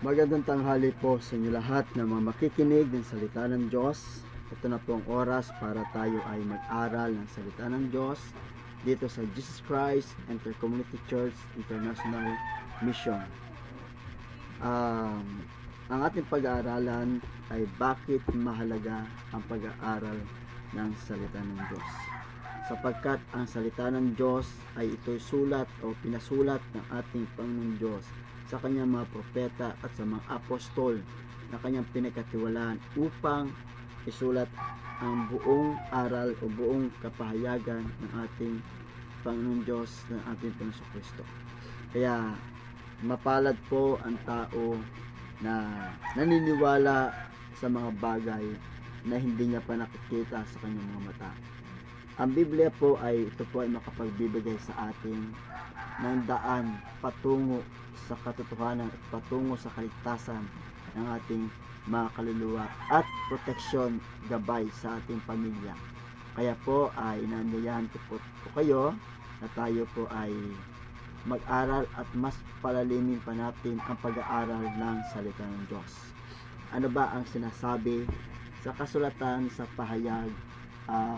Magandang tanghali po sa inyo lahat na mga makikinig ng salita ng Diyos. Ito na po ang oras para tayo ay mag-aral ng salita ng Diyos dito sa Jesus Christ Intercommunity Church International Mission. Ang ating pag-aaralan ay bakit mahalaga ang pag-aaral ng salita ng Diyos. Sapagkat ang salita ng Diyos ay ito'y sulat o pinasulat ng ating Panginoong Diyos sa kanyang mga propeta at sa mga apostol na kanyang pinagkatiwalaan upang isulat ang buong aral o buong kapahayagan ng ating Panginoon Diyos, ng ating Panginoon Kristo. Kaya mapalad po ang tao na naniniwala sa mga bagay na hindi niya pa nakikita sa kanyang mga mata. Ang Biblia po ito po ay makapagbibigay sa atin ng daan patungo sa katotohanan at patungo sa kaligtasan ng ating mga kaluluwa at proteksyon, gabay sa ating pamilya. Kaya po ay inaanyayahan ko po kayo na tayo po ay mag-aral at mas palalimin pa natin ang pag-aaral ng salita ng Diyos. Ano ba ang sinasabi sa kasulatan sa pahayag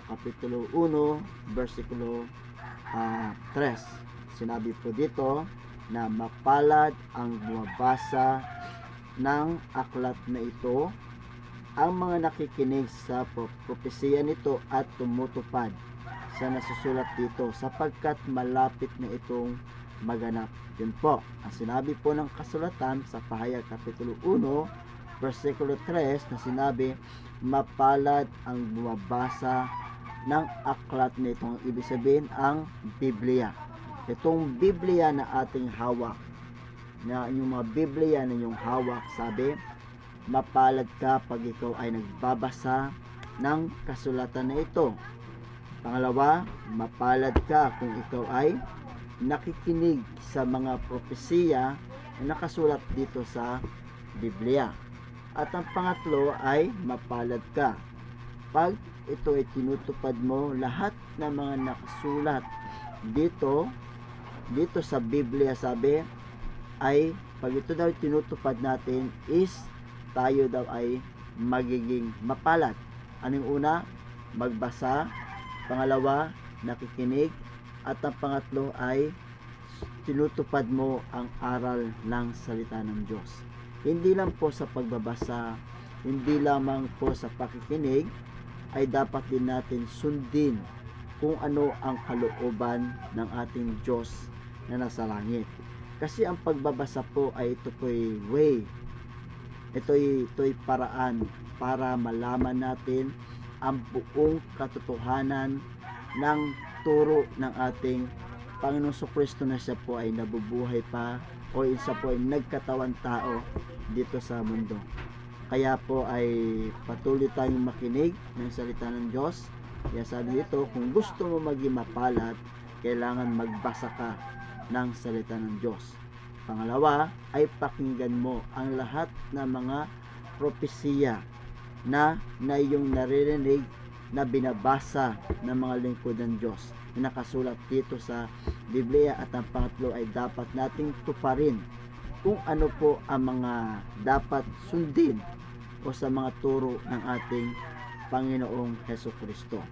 Kapitulo 1, versikulo 3? Sinabi po dito na mapalad ang bumabasa ng aklat na ito, ang mga nakikinig sa propesiya nito at tumutupad sa nasusulat dito, sapagkat malapit na itong maganap. Yun po ang sinabi po ng kasulatan sa pahayag Kapitulo 1, versikulo 3 na sinabi, mapalad ang bumabasa ng aklat na ito. Ang ibig sabihin, ang Biblia. Itong Biblia na ating hawak, na yung mga Biblia na yung hawak, sabi, mapalad ka pag ikaw ay nagbabasa ng kasulatan na ito. Pangalawa, mapalad ka kung ikaw ay nakikinig sa mga propesiya na nakasulat dito sa Biblia. At ang pangatlo ay mapalad ka pag ito ay tinutupad mo lahat ng mga nakasulat dito sa Biblia. Sabi ay pag ito daw tinutupad natin is tayo daw ay magiging mapalad. Anong una? Magbasa. Pangalawa, nakikinig. At ang pangatlo ay tinutupad mo ang aral ng salita ng Diyos. Hindi lang po sa pagbabasa, hindi lamang po sa pakikinig, ay dapat din natin sundin kung ano ang kalooban ng ating Diyos na nasa langit. Kasi ang pagbabasa po ay ito po'y way. Ito'y paraan para malaman natin ang buong katotohanan ng turo ng ating Panginoong Kristo na siya po ay nabubuhay pa o isa po ay nagkatawan tao dito sa mundo. Kaya po ay patuloy tayong makinig ng salita ng Diyos. Kaya sabi dito, kung gusto mo maging mapalad, kailangan magbasa ka ng salita ng Diyos. Pangalawa ay pakinggan mo ang lahat ng mga propesiya na iyong naririnig na binabasa ng mga lingkod ng Diyos na nakasulat dito sa Biblia. At ang pangatlo ay dapat nating tuparin kung ano po ang mga dapat sundin o sa mga turo ng ating Panginoong Hesukristo.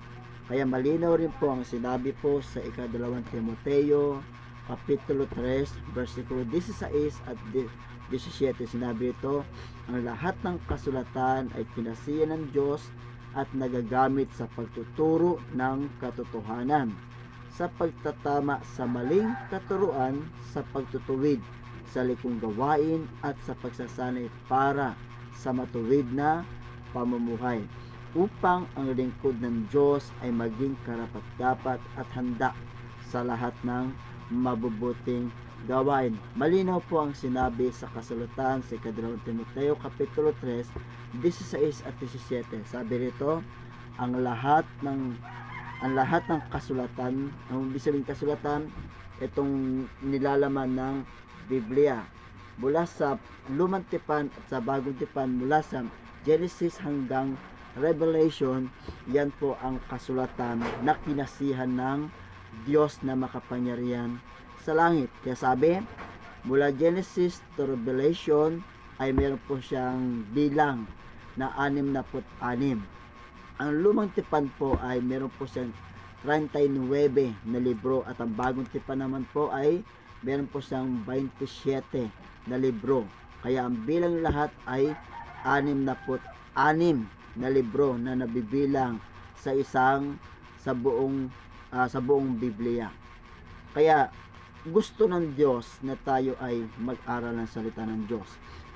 Kaya malinaw rin po ang sinabi po sa ika-2 Timoteo Kapitulo 3, versikulo 16 at 17. Sinabi ito, ang lahat ng kasulatan ay pinasiya ng Diyos at nagagamit sa pagtuturo ng katotohanan, sa pagtatama sa maling katuruan, sa pagtutuwid sa likong gawain at sa pagsasanay para sa matuwid na pamumuhay, upang ang lingkod ng Diyos ay maging karapat-dapat at handa sa lahat ng mabubuting gawain. Malinaw po ang sinabi sa kasulatan sa 2 Timoteo Kapitulo 3, 16 at 17. Sabi rito, ang lahat ng kasulatan, ang ibig sabihin kasulatan, itong nilalaman ng Biblia mula sa Lumang Tipan at sa Bagong Tipan, mula sa Genesis hanggang Revelation, yan po ang kasulatan na kinasihan ng Diyos na makapangyarihan sa langit. Kaya sabi, mula Genesis to Revelation, ay meron po siyang bilang na 66. Ang lumang tipan po ay meron po siyang 39 na libro at ang bagong tipan naman po ay meron po siyang 27 na libro. Kaya ang bilang lahat ay 66 na libro na nabibilang sa buong Biblia. Kaya gusto ng Diyos na tayo ay mag-aral ng salita ng Diyos.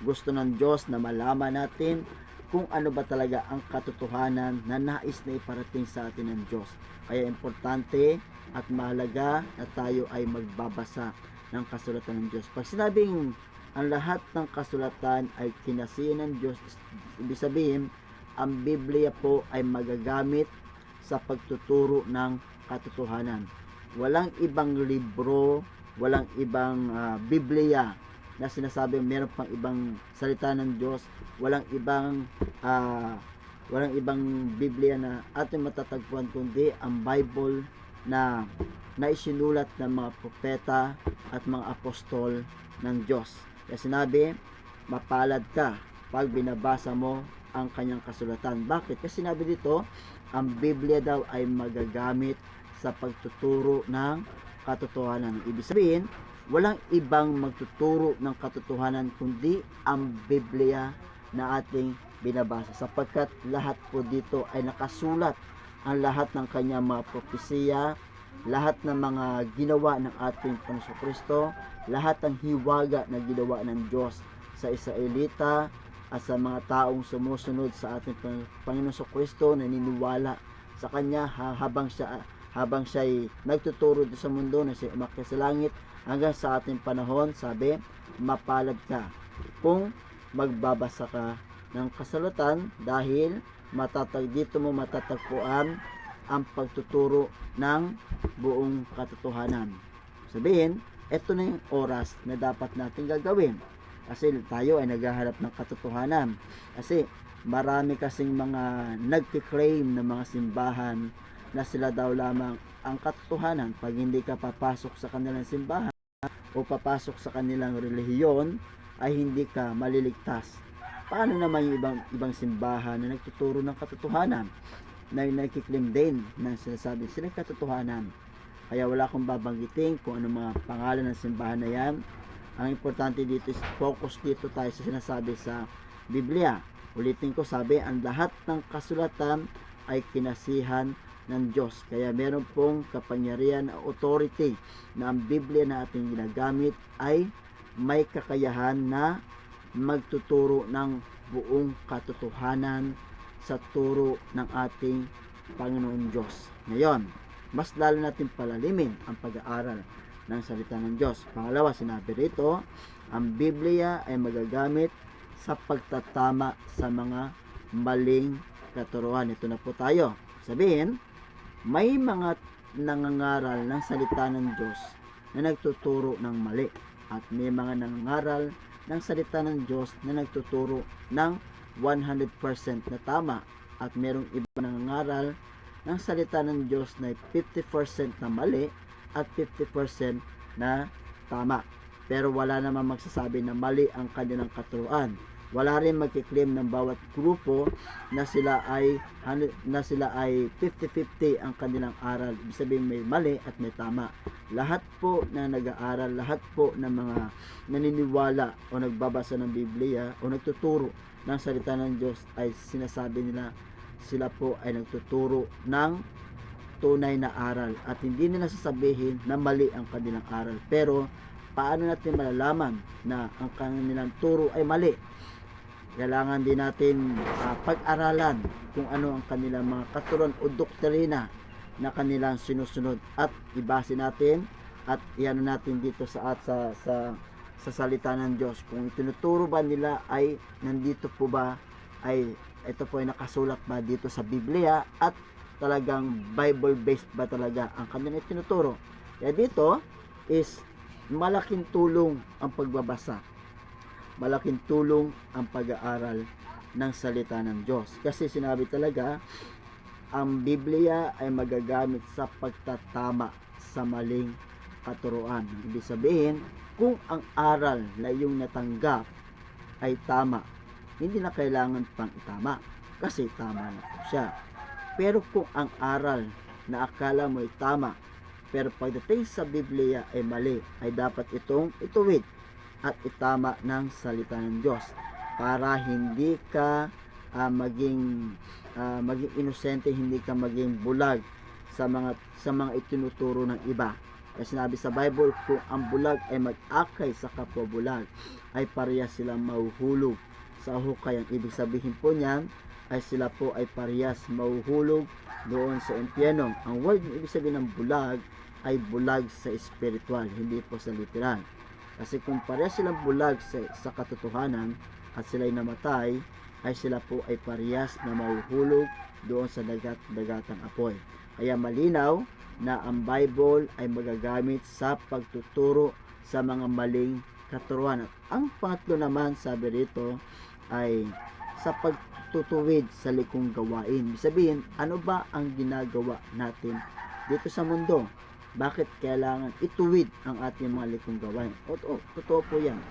Gusto ng Diyos na malaman natin kung ano ba talaga ang katotohanan na nais na iparating sa atin ng Diyos. Kaya importante at mahalaga na tayo ay magbabasa ng kasulatan ng Diyos. Pag sinabing ang lahat ng kasulatan ay kinasihan ng Diyos, ibig sabihin, ang Biblia po ay magagamit sa pagtuturo ng katotohanan. Walang ibang libro, walang ibang Biblia na sinasabi meron pang ibang salita ng Diyos, walang ibang Biblia na ating matatagpuan kundi ang Bible na isinulat ng mga propeta at mga apostol ng Diyos. Kaya sinabi, mapalad ka pag binabasa mo ang kanyang kasulatan. Bakit? Kasi sinabi dito, ang Biblia daw ay magagamit sa pagtuturo ng katotohanan. Ibig sabihin, walang ibang magtuturo ng katotohanan kundi ang Biblia na ating binabasa, sapagkat lahat po dito ay nakasulat, ang lahat ng kanyang mga propesiya, lahat ng mga ginawa ng ating Panginoong Kristo, lahat ng hiwaga na ginawa ng Diyos sa Israelita at sa mga taong sumusunod sa ating Panginoong Kristo, naniniwala sa kanya habang siya ay nagtuturo sa mundo na siya umakyat sa langit hanggang sa ating panahon. Sabi, mapalad ka kung magbabasa ka ng kasulatan dahil dito mo matatagpuan ang pagtuturo ng buong katotohanan. Sabihin, ito na yung oras na dapat natin gagawin. Kasi tayo ay naghahanap ng katotohanan. Kasi marami kasing mga nagki-claim ng mga simbahan na sila daw lamang ang katotohanan. Pag hindi ka papasok sa kanilang simbahan o papasok sa kanilang relihiyon, ay hindi ka maliligtas. Paano naman yung ibang simbahan na nagtuturo ng katotohanan, na nagki-claim din na sinasabi sila katotohanan? Kaya wala akong babanggitin kung ano mga pangalan ng simbahan na yan. Ang importante dito is focus dito tayo sa sinasabi sa Biblia. Ulitin ko, sabi, ang lahat ng kasulatan ay kinasihan ng Diyos. Kaya meron pong kapangyarihan na authority na ang Biblia na ating ginagamit ay may kakayahan na magtuturo ng buong katotohanan sa turo ng ating Panginoon Diyos. Ngayon, mas lalo natin palalimin ang pag-aaral ng salita ng Diyos. Pangalawa, sinabi rito, ang Biblia ay magagamit sa pagtatama sa mga maling katuruan. Ito na po tayo. Sabihin, may mga nangangaral ng salita ng Diyos na nagtuturo ng mali, at may mga nangangaral ng salita ng Diyos na nagtuturo ng 100% na tama, at merong iba nangangaral ng salita ng Diyos na 50% na mali at 50% na tama. Pero wala namang magsasabi na mali ang kanilang katuruan. Wala rin magkiklaim ng bawat grupo na sila ay 50-50 ang kanilang aral. Ibig sabihin may mali at may tama. Lahat po na nag-aaral, lahat po ng mga naniniwala o nagbabasa ng Biblia o nagtuturo ng salita ng Diyos ay sinasabi nila sila po ay nagtuturo ng tunay na aral, at hindi nila sasabihin na mali ang kanilang aral. Pero paano natin malalaman na ang kanilang turo ay mali? Kailangan din natin pag-aralan kung ano ang kanilang mga katuruan o doktrina na kanilang sinusunod, at ibase natin at iano natin dito sa salita ng Diyos kung itinuturo ba nila ay nandito po ba, ay ito po ay nakasulat ba dito sa Biblia, at talagang Bible based ba talaga ang kanilang itinuturo. Kaya dito is malaking tulong ang pagbabasa, malaking tulong ang pag-aaral ng salita ng Diyos, kasi sinabi talaga ang Biblia ay magagamit sa pagtatama sa maling katuruan. Ibig sabihin, kung ang aral na iyong natanggap ay tama, hindi na kailangan pang itama kasi tama na po siya. Pero kung ang aral na akala mo ay tama, pero pagdating sa Biblia ay mali, ay dapat itong ituwid at itama ng salita ng Diyos para hindi ka maging inosente, hindi ka maging bulag sa mga itinuturo ng iba. Kasi sinabi sa Bible, kung ang bulag ay mag-akay sa kapwa bulag, ay parehas silang mahuhulog sa hukay. Ang ibig sabihin po niyan ay sila po ay parehas mahuhulog doon sa impyerno. Ang word na ibig sabihin ng bulag ay bulag sa spiritual, hindi po sa literal. Kasi kung parehas silang bulag sa katotohanan at sila'y namatay, ay sila po ay parehas na mahuhulog doon sa dagat-dagatang apoy. Kaya malinaw na ang Bible ay magagamit sa pagtuturo sa mga maling katuruan. At ang pangatlo naman, sabi rito, ay sa pagtutuwid sa likong gawain. Ibig sabihin, ano ba ang ginagawa natin dito sa mundo? Bakit kailangan ituwid ang ating mga likong gawain? Totoo po yan.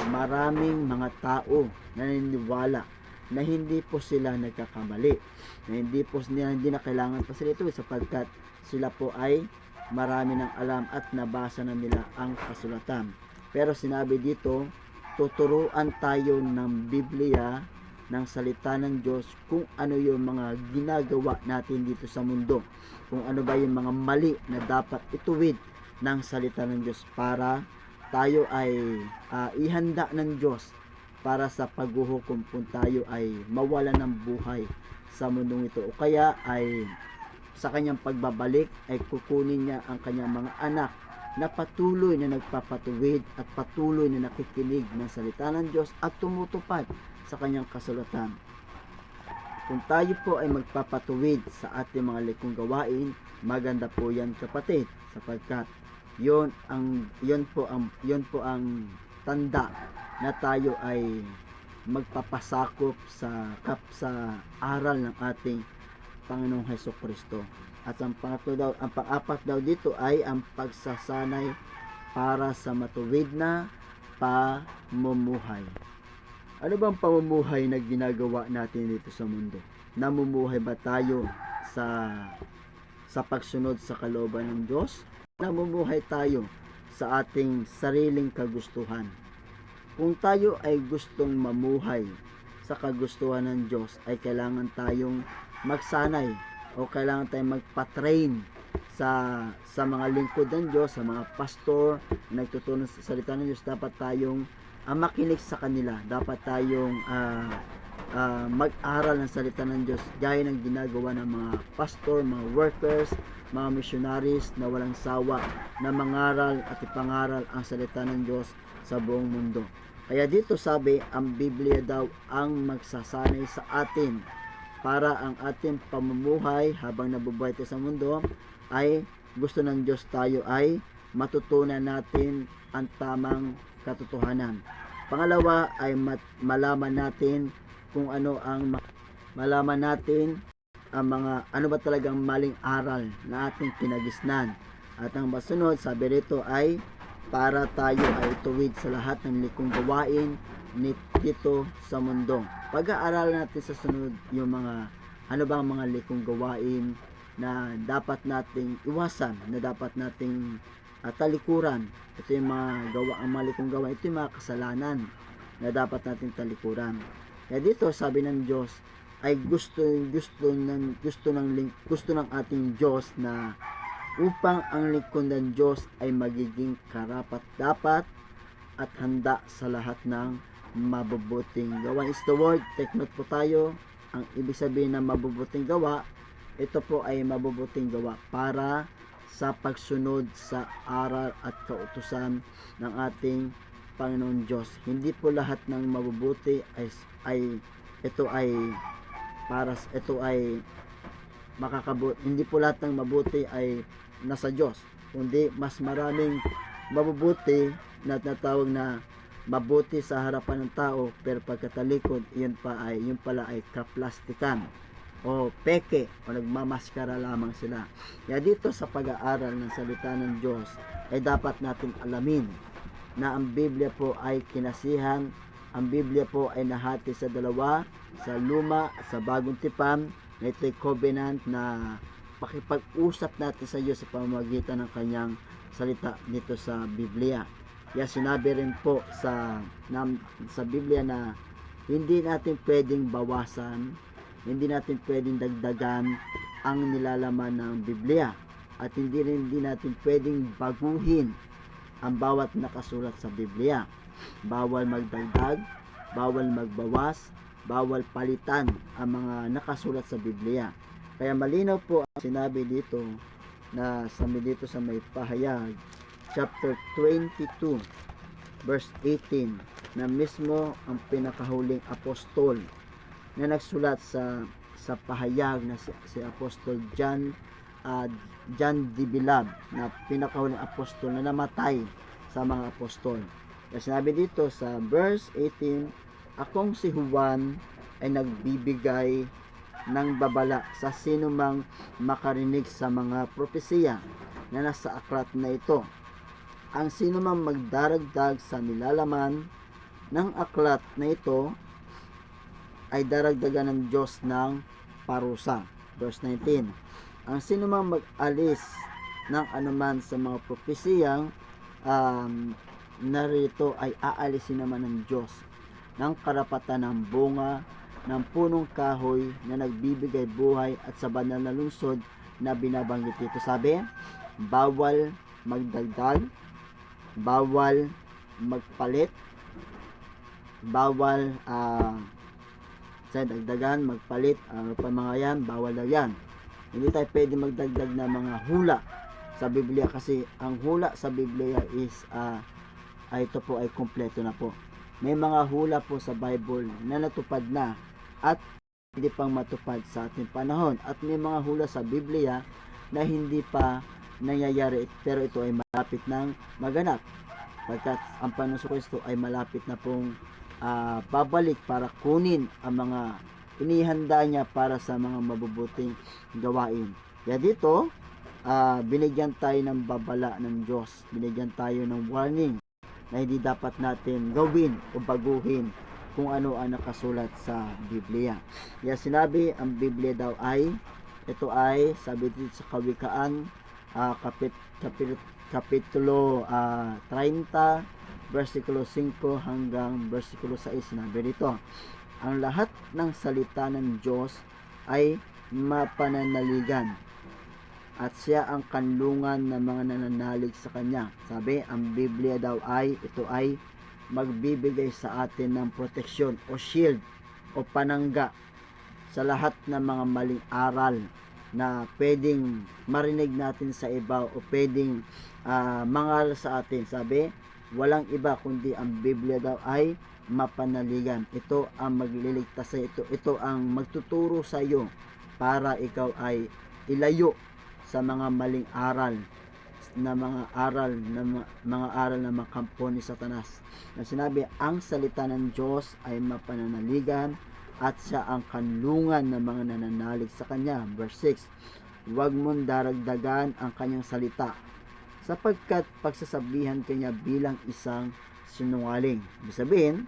Maraming mga tao na naniniwala na hindi po sila nagkakamali, na hindi na kailangan pa sila ituwid sapagkat sila po ay marami ng alam at nabasa na nila ang kasulatan. Pero sinabi dito, tuturuan tayo ng Biblia, ng salita ng Diyos, kung ano yung mga ginagawa natin dito sa mundo, kung ano ba yung mga mali na dapat ituwid ng salita ng Diyos para tayo ay ihanda ng Diyos para sa paghuhukom kung tayo ay mawala ng buhay sa mundong ito, o kaya ay sa kanyang pagbabalik ay kukunin niya ang kanyang mga anak na patuloy na nagpapatuwid at patuloy na nakikinig ng salita ng Diyos at tumutupad sa kanyang kasulatan. Kung tayo po ay magpapatuwid sa ating mga likong gawain, maganda po yan, kapatid, sapagkat yon po ang tanda na tayo ay magpapasakop sa aral ng ating Panginoong Hesukristo. At ang pang-apat daw dito ay ang pagsasanay para sa matuwid na pamumuhay. Ano bang pamumuhay na ginagawa natin dito sa mundo? Namumuhay ba tayo sa pagsunod sa kalooban ng Diyos? Namumuhay tayo sa ating sariling kagustuhan? Kung tayo ay gustong mamuhay sa kagustuhan ng Diyos, ay kailangan tayong magsanay o kailangan tayong magpa-train sa mga lingkod ng Diyos, sa mga pastor na nagtuturo sa salita ng Diyos. Dapat tayong makinig sa kanila. Dapat tayong mag-aral ng salita ng Diyos gaya ng ginagawa ng mga pastor, mga workers, mga missionaries na walang sawa na mangaral at ipangaral ang salita ng Diyos sa buong mundo. Kaya dito sabi, ang Biblia daw ang magsasanay sa atin para ang ating pamumuhay habang nabubuhay tayo sa mundo ay gusto ng Diyos tayo ay matutunan natin ang tamang katotohanan. Pangalawa ay malaman natin kung ano ang mga ano ba talagang maling aral na ating kinagisnan. At ang masunod, sabi rito ay para tayo ay tuwid sa lahat ng likong gawain dito sa mundo. Pag-aaralan natin sa sunod yung mga ano bang mga likong gawain na dapat nating iwasan, na dapat nating talikuran. Ito yung ang mga likong gawain, ito yung mga kasalanan na dapat nating talikuran. Kaya dito sabi ng Diyos ay gusto ng ating Diyos na upang ang lingkod ng Diyos ay magiging karapat-dapat at handa sa lahat ng mabubuting gawa. Is the word, take note po tayo. Ang ibig sabihin ng mabubuting gawa, ito po ay mabubuting gawa para sa pagsunod sa aral at kautusan ng ating Panginoon Diyos. Hindi po lahat ng mabubuti ito ay hindi po lahat ng mabuti ay nasa Diyos, kundi mas maraming mabubuti na tinatawag na mabuti sa harapan ng tao, pero pagkatalikod yun pala ay kaplastikan o peke o nagmamaskara lamang sila. Kaya dito sa pag-aaral ng salita ng Diyos ay dapat natin alamin na ang Biblia po ay kinasihan ang Biblia po ay nahati sa dalawa, sa luma at sa bagong tipan, na ito'y covenant na pakipag-usap natin sa Diyos sa pamamagitan ng kanyang salita dito sa Biblia. Kaya sinabi rin po sa Biblia na hindi natin pwedeng bawasan, hindi natin pwedeng dagdagan ang nilalaman ng Biblia, at hindi natin pwedeng baguhin ang bawat nakasulat sa Biblia. Bawal magdagdag, bawal magbawas, bawal palitan ang mga nakasulat sa Biblia. Kaya malinaw po ang sinabi dito na dito sa may Pahayag chapter 22 verse 18, na mismo ang pinakahuling apostol na nagsulat sa Pahayag na si Apostol John Dibilab, na pinakahuling apostol na namatay sa mga apostol. Kasi sinabi dito sa verse 18, akong si Juan ay nagbibigay ng babala sa sino mang makarinig sa mga propesiya na nasa aklat na ito. Ang sino mang magdaragdag sa nilalaman ng aklat na ito ay daragdagan ng Diyos ng parusa. Verse 19, ang sino mang mag-alis ng anuman sa mga propesiyang narito ay aalisin naman ng Diyos ng karapatan ng bunga ng punong kahoy na nagbibigay buhay at sa banal na lungsod na binabanggit dito. Sabi, bawal magdagdag, bawal magpalit, bawal sa dagdagan, magpalit, ano pa mga yan, bawal daw yan. Hindi tayo pwede magdagdag na mga hula sa Biblia, kasi ang hula sa Biblia is ito po ay kompleto na po. May mga hula po sa Bible na natupad na at hindi pang matupad sa ating panahon, at may mga hula sa Biblia na hindi pa nangyayari pero ito ay malapit nang maganap, pagkat ang Panginoon Kristo ay malapit na pong babalik para kunin ang mga inihanda niya para sa mga mabubuting gawain. Kaya dito binigyan tayo ng babala ng Diyos, binigyan tayo ng warning na hindi dapat natin gawin o baguhin kung ano ang nakasulat sa Biblia. Kaya sinabi, ang Biblia daw ay, ito ay, sabi dito sa Kawikaan, kapitulo 30, versikulo 5 hanggang versikulo 6, sinabi dito, ang lahat ng salita ng Diyos ay mapananaligan, at siya ang kanlungan ng mga nananalig sa kanya. Sabi, ang Biblia daw ay, ito ay magbibigay sa atin ng proteksyon o shield o panangga sa lahat ng mga maling aral na pwedeng marinig natin sa iba o pwedeng mangaral sa atin. Sabi, walang iba kundi ang Biblia daw ay mapanaligan. Ito ang magliligtas sa ito ang magtuturo sa iyo para ikaw ay ilayo sa mga maling aral na mga aral na makampo ni Satanas. Na sinabi, ang salita ng Diyos ay mapananaligan at siya ang kanlungan ng mga nananalig sa kanya. Verse 6, huwag mong daragdagan ang kanyang salita, sapagkat pagsasabihan kanya bilang isang sinungaling. Ibig sabihin,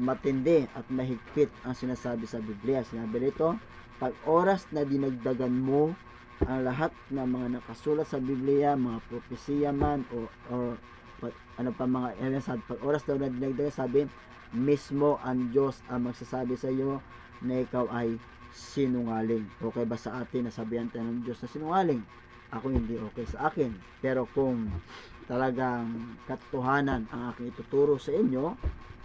matindi at mahigpit ang sinasabi sa Biblia. Sinabi rito, pag oras na dinagdagan mo ang lahat ng mga nakasulat sa Biblia, mga propesiya man o ano pa mga pag oras daw na dinagdagan, sabi, mismo ang Diyos ang magsasabi sa iyo na ikaw ay sinungaling. Okay ba sa atin na sabihan tayo ng Diyos na sinungaling? Ako hindi okay sa akin. Pero kung talagang katotohanan ang aking ituturo sa inyo,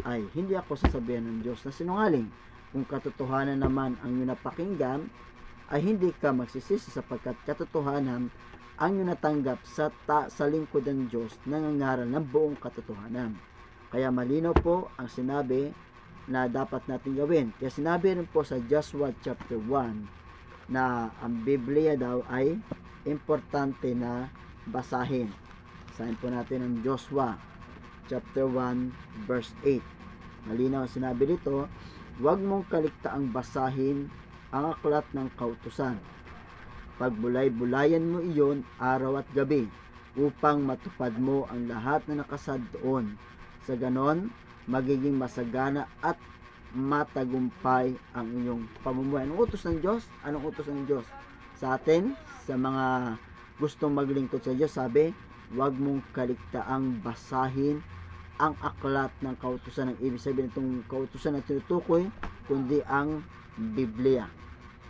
ay hindi ako sasabihan ng Diyos na sinungaling. Kung katotohanan naman ang iyong napakinggan, ay hindi ka magsisisi, sapagkat katotohanan ang iyong natanggap sa lingkod ng Diyos na nangangaral ng buong katotohanan. Kaya malinaw po ang sinabi na dapat natin gawin. Kaya sinabi rin po sa Joshua chapter 1 na ang Biblia daw ay importante na basahin. Basahin po natin ang Joshua chapter 1 verse 8. Malinaw ang sinabi dito, huwag mong kaligtaang basahin ang aklat ng kautusan. Pagbulay-bulayan mo iyon araw at gabi, upang matupad mo ang lahat na nakasad doon. Sa ganon, magiging masagana at matagumpay ang inyong pamumuhay. Anong utos ng Diyos? Anong utos ng Diyos sa atin? Sa mga gustong maglingkod sa Diyos, sabi, huwag mong kaligtaang basahin ang aklat ng kautusan. Ng ibig sabihin itong kautusan na tinutukoy, kundi ang Biblia,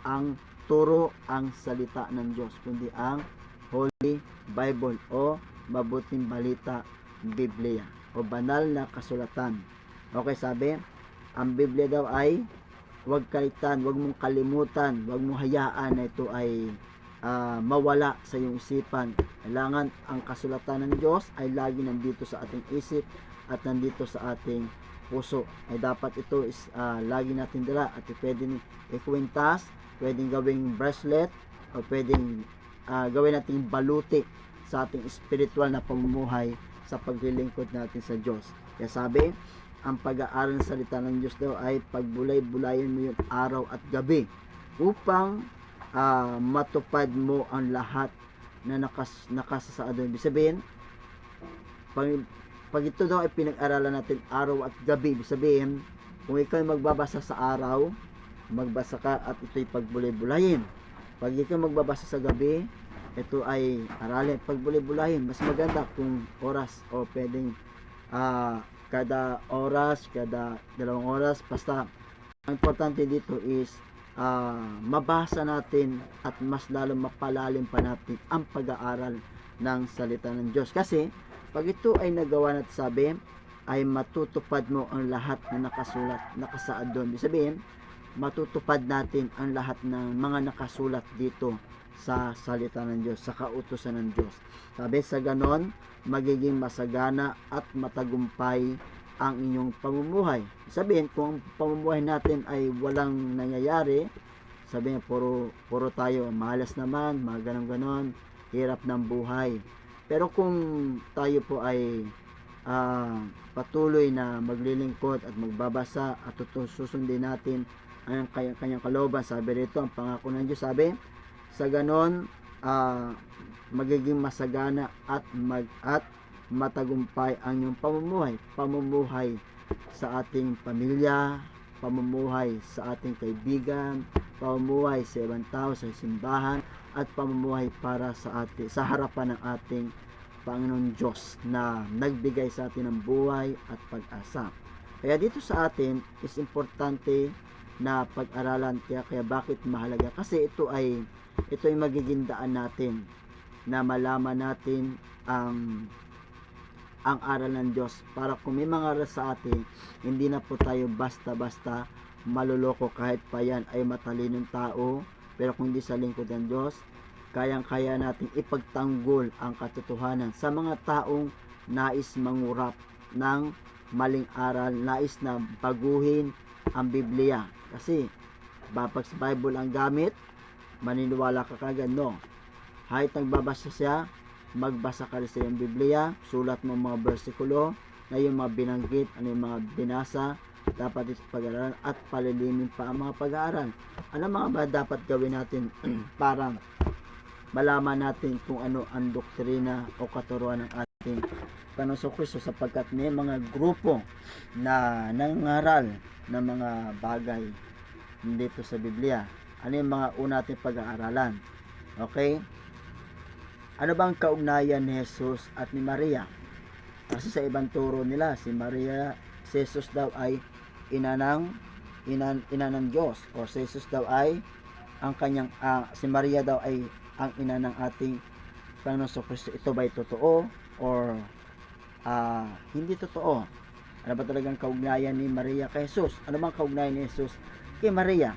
ang turo, ang salita ng Diyos, kundi ang Holy Bible o mabuting balita Biblia o banal na kasulatan. Okay, sabi, ang Biblia daw ay huwag kaligtaan, huwag mong kalimutan, huwag mong hayaan na ito ay mawala sa iyong isipan. Kailangan ang kasulatan ng Diyos ay lagi nandito sa ating isip at nandito sa ating puso. Ay dapat ito is lagi natin dala at pwedeng ikwintas, pwedeng gawing bracelet o pwedeng gawin nating baluti sa ating spiritual na pamumuhay sa paglilingkod natin sa Diyos. Kaya sabi, ang pag-aaral ng salita ng Diyos daw ay pagbulay-bulayan mo yung araw at gabi upang matupad mo ang lahat na nakasasaad. Ibig sabihin, pag ito daw ay pinag-aralan natin araw at gabi, ibig sabihin, kung ikaw ay magbabasa sa araw, magbasa ka at ito'y pagbulay-bulayin. Pag ikaw magbabasa sa gabi, ito ay aralin, pagbulay-bulayin. Mas maganda kung oras o pwedeng kada oras, kada 2 oras, basta ang importante dito is mabasa natin at mas lalo mapalalim pa natin ang pag-aaral ng salita ng Diyos. Kasi pag ito ay nagawa natin, sabi, ay matutupad mo ang lahat na nakasulat, nakasaad doon. Ibig sabihin, matutupad natin ang lahat ng mga nakasulat dito sa salita ng Diyos, sa kautusan ng Diyos. Sabi, sa ganon, magiging masagana at matagumpay ang inyong pamumuhay. Sabihin, kung ang pamumuhay natin ay walang nangyayari, sabihin, puro tayo malas naman, mga ganon-ganon, hirap ng buhay. Pero kung tayo po ay patuloy na maglilingkod at magbabasa at susundin natin ang kanyang kalooban, sabi rito, ang pangako ng Diyos, sabi, sa ganon, magiging masagana at matagumpay ang iyong pamumuhay sa ating pamilya, pamumuhay sa ating kaibigan, pamumuhay sa ibang tao, sa simbahan, at pamumuhay para sa harapan ng ating Panginoon Diyos na nagbigay sa atin ng buhay at pag-asa. Kaya dito sa atin is importante na pag-aralan. Kaya bakit mahalaga? Kasi ito ay magiging daan natin na malaman natin ang aral ng Diyos, para kung may mga aral sa atin, hindi na po tayo basta-basta maluloko kahit pa yan ay matalinong tao. Pero kung hindi sa lingkod ng Diyos, kayang-kaya natin ipagtanggol ang katotohanan sa mga taong nais mangurap ng maling aral, nais na baguhin ang Biblia. Kasi pag sa Bible ang gamit, maniniwala ka kagad, no? Kahit nagbabasa siya, magbasa ka rin sa iyong Biblia, sulat mo mga versikulo na yung mga binanggit, ano yung mga binasa, dapat ito pag-aralan at palilimin pa ang mga pag-aaral. Ano mga ba dapat gawin natin para malaman natin kung ano ang doktrina o katuruan ng ating Panginoon Kristo, sapagkat may mga grupo na nangaral ng mga bagay dito sa Biblia. Ano yung mga una natin pag-aaralan? Okay? Ano bang kaugnayan ni Jesus at ni Maria? Kasi sa ibang turo nila, si Jesus daw ay ina ng Diyos, o si Jesus daw ay ang kanyang si Maria daw ay ang ina ng ating Panginoon Kristo. Ito ba'y totoo or hindi totoo? Ano ba talagang kaugnayan ni Maria kay Jesus? Ano bang kaugnayan ni Jesus kay Maria?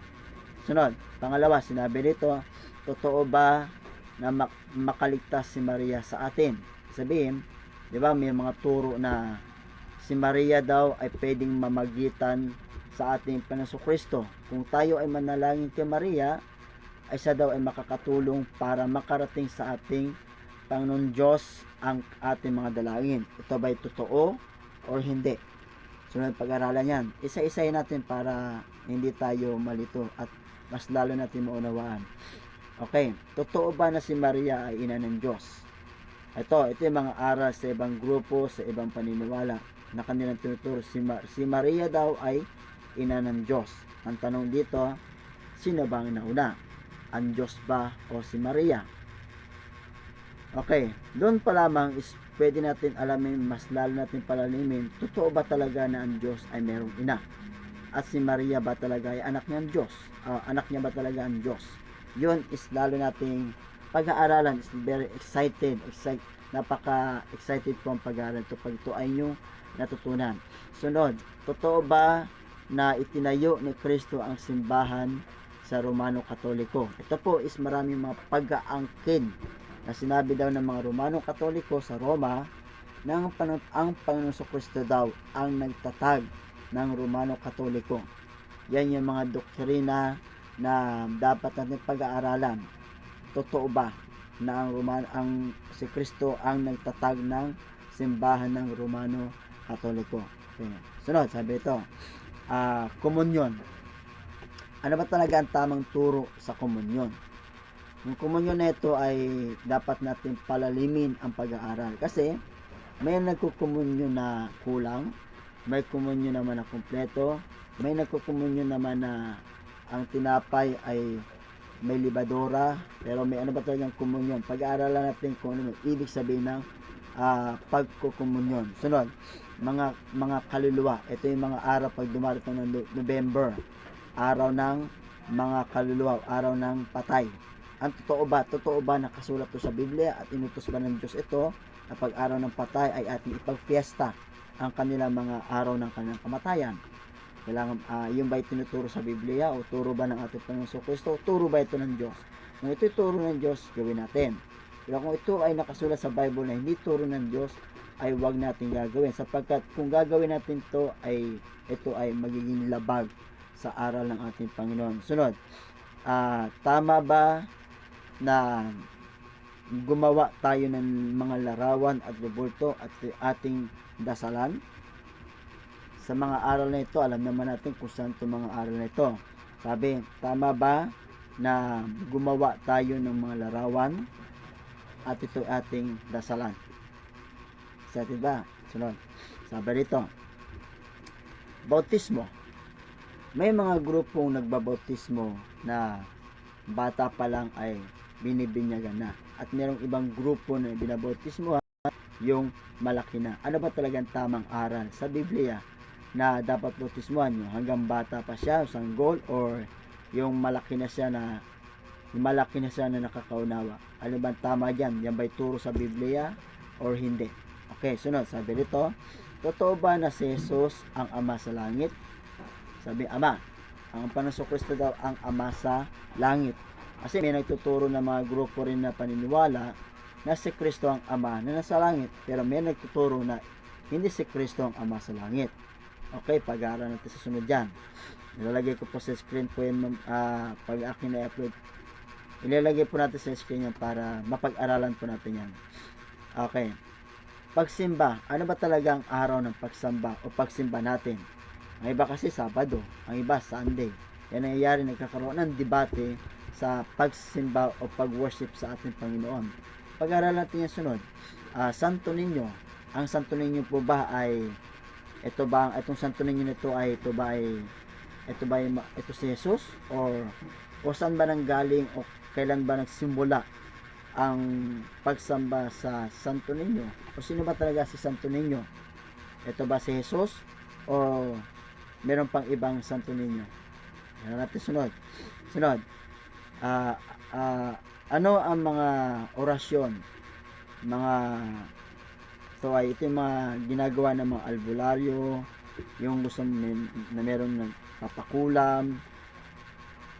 Sunod, pangalawa, sinabi dito, totoo ba na makaligtas si Maria sa atin? Sabihin, di ba, may mga turo na si Maria daw ay pwedeng mamagitan sa ating Panginoon Kristo. Kung tayo ay manalangin kay Maria, ay siya daw ay makakatulong para makarating sa ating Panginoon Diyos ang ating mga dalangin. Ito ba'y totoo or hindi? Sunod pag-aralan yan. Isa-isayin natin para hindi tayo malito at mas lalo natin maunawaan. Okay, totoo ba na si Maria ay ina ng Diyos? Ito yung mga aral sa ibang grupo, sa ibang paniniwala na kanilang tinuturo. Si Maria daw ay ina ng Diyos. Ang tanong dito, sino ba ang nauna? Ang Diyos ba o si Maria? Okay, doon pa lamang is pwede natin alamin, mas lalo natin palalimin, totoo ba talaga na ang Diyos ay merong ina? At si Maria ba talaga ay anak niya ang Diyos? Anak niya ba talaga ang Diyos? Yun is lalo nating pag-aaralan. Is very excited. Napaka-excited po ang pag-aaral ito pag ito ay nyo natutunan. Sunod, totoo ba na itinayo ni Kristo ang simbahan sa Romano Katoliko? Ito po is maraming mga pag-aangkin na sinabi daw ng mga Romano Katoliko sa Roma na ang Panginoon Kristo daw ang nagtatag ng Romano Katoliko. Yan yung mga doktrina na dapat natin pag-aaralan. Totoo ba na si Kristo ang nagtatag ng simbahan ng Romano Katoliko? Okay. Sunod, sabi ito, komunyon. Ano ba talaga ang tamang turo sa komunyon? Yung komunyon na ito ay dapat natin palalimin ang pag-aaral. Kasi may nagkukomunyon na kulang, may komunyon naman na kumpleto, may nagkukomunyon naman na ang tinapay ay may libadora, pero may ano ba talagang komunyon? Pag-aaralan natin kung ano ibig sabihin ng pagkukomunyon. Sunod, mga kaluluwa. Ito yung mga araw pag dumarating ng November, araw ng mga kaluluwa, araw ng patay. Ang totoo ba nakasulat to sa Biblia at inutos ba ng Diyos ito na pag araw ng patay ay ating ipagfiesta ang kanilang mga araw ng kanilang kamatayan? Kailangan, yung ba tinuturo sa Biblia o turo ba ng ating Panginoon Kristo? Turo ba ito ng Diyos? Kung ito turo ng Diyos, gawin natin. Pero kung ito ay nakasulat sa Bible na hindi turo ng Diyos, ay huwag natin gagawin. Sapagkat kung gagawin natin ito ay magiging labag sa aral ng ating Panginoon. Sunod, tama ba na gumawa tayo ng mga larawan at rebulto at ating dasalan? Sa mga aral na ito, alam naman natin kung saan itong mga aral na ito. Sabi, tama ba na gumawa tayo ng mga larawan at ito ating dasalan? Sa atin ba? Sunod. Sabi rito, bautismo. May mga grupong nagbabautismo na bata pa lang ay binibinyagan na. At mayroong ibang grupo na binabautismo yung malaki na. Ano ba talagang tamang aral sa Biblia na dapat bautismuhan nyo? Hanggang bata pa siya, sanggol, or yung malaki na siya na nakakaunawa? Ano ba tama dyan? Yan ba'y turo sa Biblia or hindi? Okay, sunod. Sabi dito, totoo ba na si Jesus ang Ama sa langit? Sabi, Ama. Ang Panginoon Kristo daw ang Ama sa langit. Kasi may nagtuturo ng mga grupo rin na paniniwala na si Kristo ang Ama na nasa langit. Pero may nagtuturo na hindi si Kristo ang Ama sa langit. Okay, pag-aaral natin sa sunod dyan. Ilalagay ko po sa screen po yung pag akin na-upload. Ilalagay po natin sa screen yan para mapag-aralan po natin yan. Okay. Pagsimba. Ano ba talaga ang araw ng pagsamba o pagsimba natin? Ang iba kasi Sabado, ang iba Sunday. Yan nangyayari, nagkakaroon ng debate sa pagsimba o pag-worship sa ating Panginoon. Pag-aralan natin yung sunod. Santo Niño. Ang Santo Niño po ba ay itong Santo Niño nito ay ito si Jesus o saan ba nanggaling o kailan ba nagsimula ang pagsamba sa Santo Niño? O sino ba talaga si Santo Niño? Ito ba si Jesus o meron pang ibang Santo Niño? Yan natin sunod. Ano ang mga orasyon? Ito yung mga ginagawa ng mga albularyo, yung gusto na meron ng papakulam.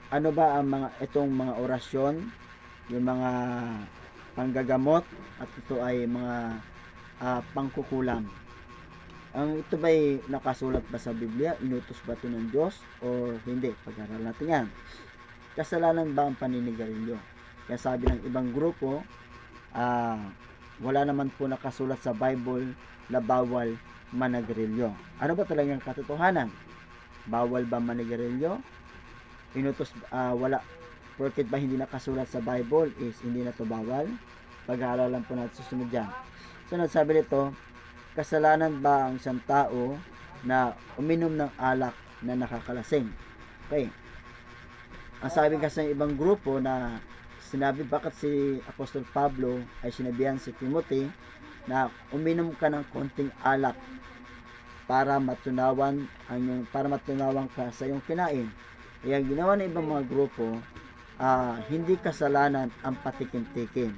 Ano ba ang itong mga orasyon? Yung mga panggagamot at ito ay mga pangkukulam. Ito ba'y nakasulat ba sa Biblia? Inutos ba ito ng Diyos o hindi? Pag-aralan natin yan. Kasalanan ba ang paninigarilyo? Kaya sabi ng ibang grupo, wala naman po nakasulat sa Bible na bawal managarilyo. Ano ba talagang katotohanan? Bawal ba managarilyo? Inutos, wala. Porket ba hindi nakasulat sa Bible is hindi na to bawal? Pag-aaralan po natin susunod dyan. Sunod, sabi nito, kasalanan ba ang isang tao na uminom ng alak na nakakalasing? Okay. Ang sabi kasi ng ibang grupo na sinabi, bakit si Apostol Pablo ay sinabihan si Timothy na uminom ka ng konting alak para matunawan ka sa iyong kinain. Kaya ginawa ng ibang mga grupo, hindi kasalanan ang patikim-tikim.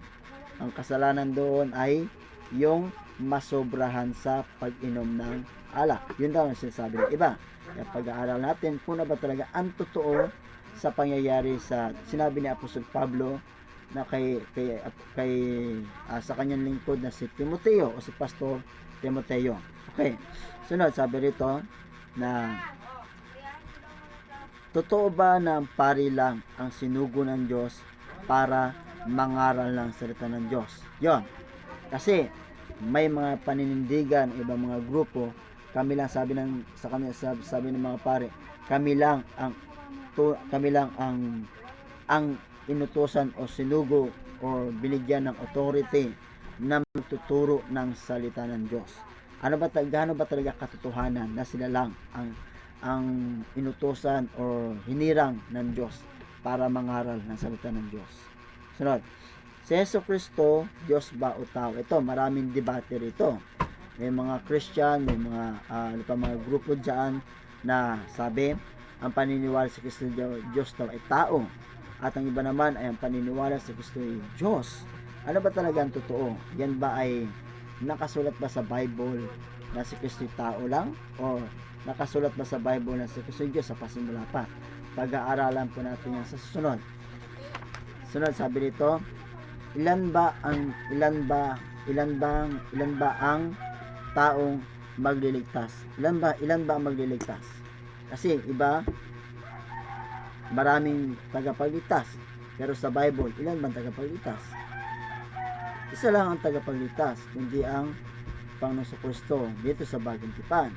Ang kasalanan doon ay yung masobrahan sa pag-inom ng alak. Yun daw ang sinasabi ng iba. Kaya pag-aaral natin kung na ba talaga ang totoo sa pangyayari sa sinabi ni Apostol Pablo na sa kanyang lingkod na si Timoteo o si Pastor Timoteo. Okay. Sunod, sabi rito na totoo ba na ang pari lang ang sinugo ng Diyos para mangaral ng salita ng Diyos? Yon. Kasi may mga paninindigan, ibang mga grupo, kami lang sabi ng mga pare, kami lang ang inutusan o sinugo o binigyan ng authority na magtuturo ng salita ng Diyos. Gaano ba talaga katotohanan na sila lang ang inutusan o hinirang ng Diyos para mangaral ng salita ng Diyos? Sunod, si Jesucristo, Diyos ba o tao? Ito, maraming debate rito. May mga Christian, may mga grupo dyan na sabi, ang paniniwala sa Kristo Diyos daw ay tao. At ang iba naman ay ang paniniwala sa Kristo ay Diyos. Ano ba talaga ang totoo? Yan ba ay nakasulat ba sa Bible na si Kristo tao lang? O nakasulat ba sa Bible na si Kristo Diyos sa pasimula pa? Pag-aaralan po natin yan sa susunod. Sunod, sabi dito, ilan ba ang taong magliligtas? Ilan ba ang magliligtas? Kasi iba, maraming tagapagligtas. Pero sa Bible, ilan ba ang tagapagligtas? Isa lang ang tagapagligtas, kundi ang Panginoon Kristo dito sa Bagong Tipan.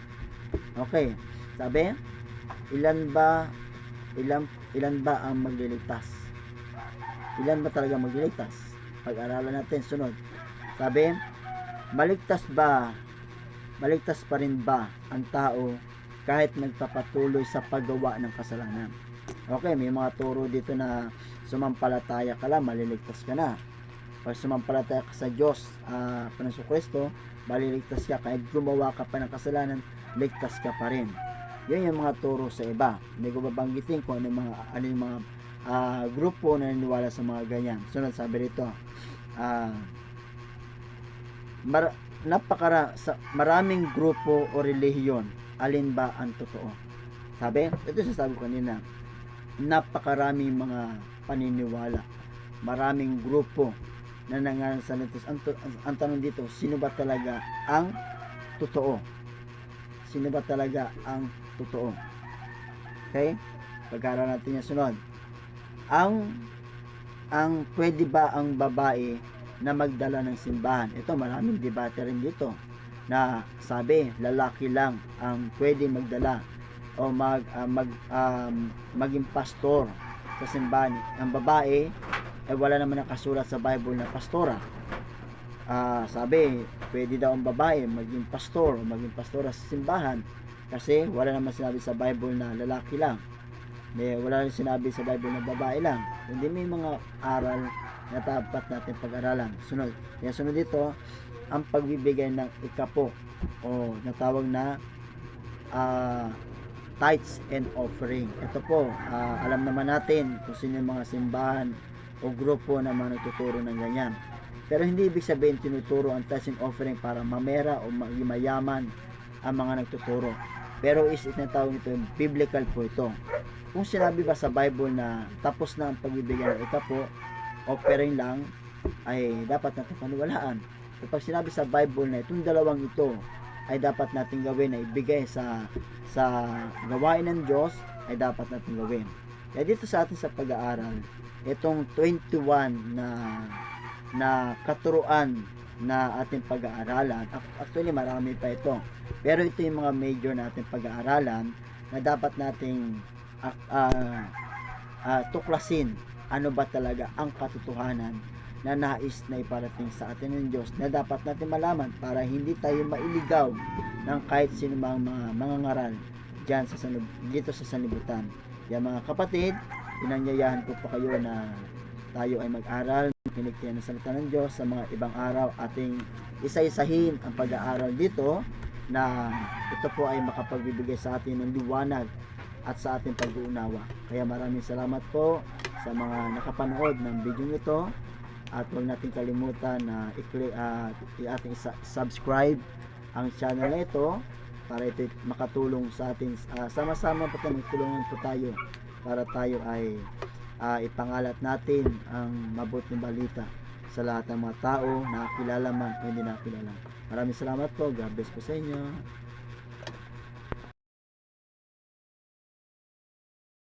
Okay, sabi, ilan ba ang magliligtas? Ilan ba talaga magliligtas? Pag-aralan natin, sunod. Sabi, maligtas pa rin ba ang tao kahit nagpapatuloy sa paggawa ng kasalanan? Okay, may mga turo dito na sumampalataya ka lang, maliligtas ka na. Pag sumampalataya ka sa Diyos, Panginoon Kristo, maliligtas ka. Kahit gumawa ka pa ng kasalanan, ligtas ka pa rin. Yun yung mga turo sa iba. Hindi ko babanggitin kung ano yung mga grupo na naniniwala sa mga ganyan. Sunod, sabi rito, maraming grupo o relihiyon, alin ba ang totoo? Sabi, ito sasabi ko kanina, napakaraming mga paniniwala, maraming grupo na nangaral sa nito. Ang tanong dito, sino ba talaga ang totoo? Sino ba talaga ang totoo? Okay? Pag-aaral natin yung sunod. Ang pwede ba ang babae na magdala ng simbahan? Ito, maraming debate rin dito na sabi, lalaki lang ang pwede magdala o maging pastor sa simbahan. Ang babae ay wala naman nakasulat sa Bible na pastora. Sabi, pwede daw ang babae maging pastor o maging pastora sa simbahan kasi wala naman sinabi sa Bible na lalaki lang. Wala rin sinabi sa Bible na babae lang. Hindi, may mga aral na dapat natin pag-aralan. Sunod dito, ang pagbibigay ng ikapo o natawag na tithes and offering. Ito po, alam naman natin kung sino yung mga simbahan o grupo na mga nagtuturo ng ganyan. Pero hindi ibig sabihin tinuturo ang tithes and offering para mamera o mayaman ang mga nagtuturo. Pero tinatawag ito, biblical po ito. Kung sinabi ba sa Bible na tapos na ang pagbibigay ng ikapo, offering lang, ay dapat natin paniwalaan. Kapag sinabi sa Bible na itong dalawang ito ay dapat natin gawin, na ibigay sa gawain ng Diyos, ay dapat natin gawin. Kaya dito sa atin sa pag-aaral, itong 21 na katuruan na ating pag-aaralan, actually marami pa ito, pero ito yung mga major na ating pag-aaralan na dapat nating tuklasin ano ba talaga ang katotohanan na nais na iparating sa atin ng Diyos na dapat natin malaman para hindi tayo mailigaw ng kahit sino mga ngaral dyan dito sa sanlibutan. Kaya mga kapatid, pinanyayahan ko pa kayo na tayo ay mag-aral, makinig tayo ng salita ng Diyos sa mga ibang araw, ating isa-isahin ang pag-aaral dito na ito po ay makapagbibigay sa atin ng liwanag at sa ating pag-uunawa. Kaya maraming salamat po sa mga nakapanood ng video nito, at huwag natin kalimutan na i-ating subscribe ang channel na ito para ito makatulong sa atin. Sama-sama po tayo, magtulungan po tayo para tayo ay ipangalat natin ang mabuting balita sa lahat ng mga tao na kilala man o hindi na kilala. Maraming salamat po. God bless po sa inyo.